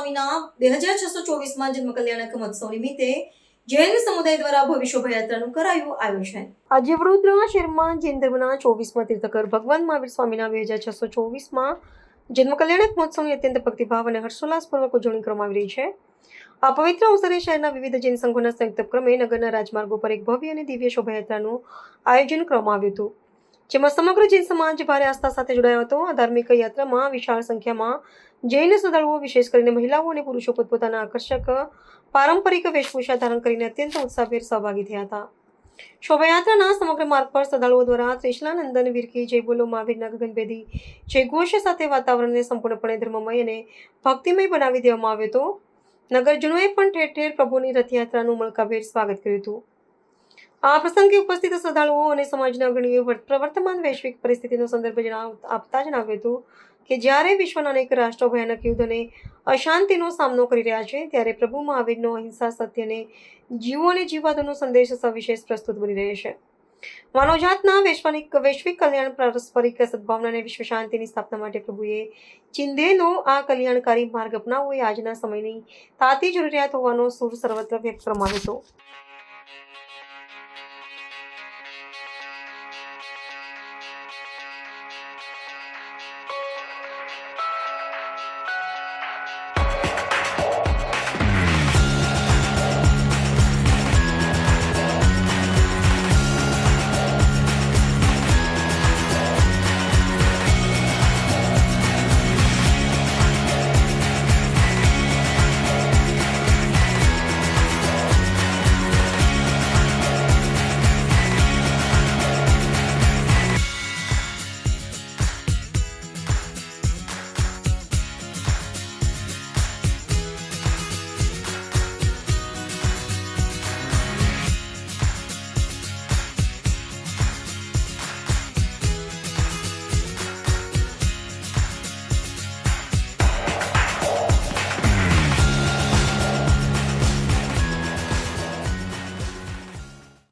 સ્વામીના 2624માં જન્મ કલ્યાણક મહોત્સવ નિમિત્તે જૈન સમુદાય દ્વારા ભવ્ય શોભાયાત્રાનું કરાયું આયોજન। આજે વડોદરા શહેરમાં જૈન ધર્મના 24માં તીર્થંકર ભગવાન મહાવીર સ્વામીના 2624માં જન્મ કલ્યાણક મહોત્સવની અત્યંત ભક્તિભાવ અને હર્ષોલ્લાસપૂર્વક ઉજવણી કરવામાં આવી રહી છે। આ પવિત્ર અવસરે શહેરના વિવિધ જૈન સંઘોના સંયુક્ત ઉપક્રમે નગરના રાજમાર્ગો પર એક ભવ્ય અને દિવ્ય શોભાયાત્રાનું આયોજન કરવામાં આવ્યું હતું, જેમાં સમગ્ર જૈન સમાજ ભારે આસ્થા સાથે જોડાયો હતો। આ ધાર્મિક યાત્રામાં વિશાળ સંખ્યામાં જૈન શ્રદ્ધાળુઓ, વિશેષ કરીને મહિલાઓ અને પુરુષો પોતપોતાના આકર્ષક પારંપરિક વેશભૂષા ધારણ કરીને અત્યંત ઉત્સાહભેર સહભાગી થયા હતા। શોભાયાત્રાના સમગ્ર માર્ગ પર શ્રદ્ધાળુઓ દ્વારા ત્રિશલાનંદન વીરકી જય બોલો મહાવીરના ગગનભેદી જય ઘોષ સાથે વાતાવરણને સંપૂર્ણપણે ધર્મમય અને ભક્તિમય બનાવી દેવામાં આવ્યો હતો। નગરજનોએ પણ ઠેર ઠેર પ્રભુની રથયાત્રાનું મળકાભેર સ્વાગત કર્યું હતું। આ પ્રસંગે ઉપસ્થિત શ્રદ્ધાળુઓ અને સમાજના અગ્રણીઓએ પ્રવર્તમાન વૈશ્વિક પરિસ્થિતિનો સંદર્ભ આપતા જણાવ્યું હતું કે જ્યારે વિશ્વના અનેક રાષ્ટ્રો ભયાનક યુદ્ધ અને અશાંતિનો સામનો કરી રહ્યા છે, ત્યારે પ્રભુ મહાવીરનો અહિંસા, સત્ય અને જીવો અને જીવવાદનો સંદેશ સવિશેષ પ્રસ્તુત બની રહે છે। માનવજાતના વૈશ્વિક કલ્યાણ, પારસ્પરિક સદભાવના અને વિશ્વ શાંતિની સ્થાપના માટે પ્રભુએ ચિંધેલો આ કલ્યાણકારી માર્ગ અપનાવવો એ આજના સમયની તાતી જરૂરિયાત હોવાનો સૂર સર્વત્ર વ્યક્ત કરવામાં આવ્યો હતો।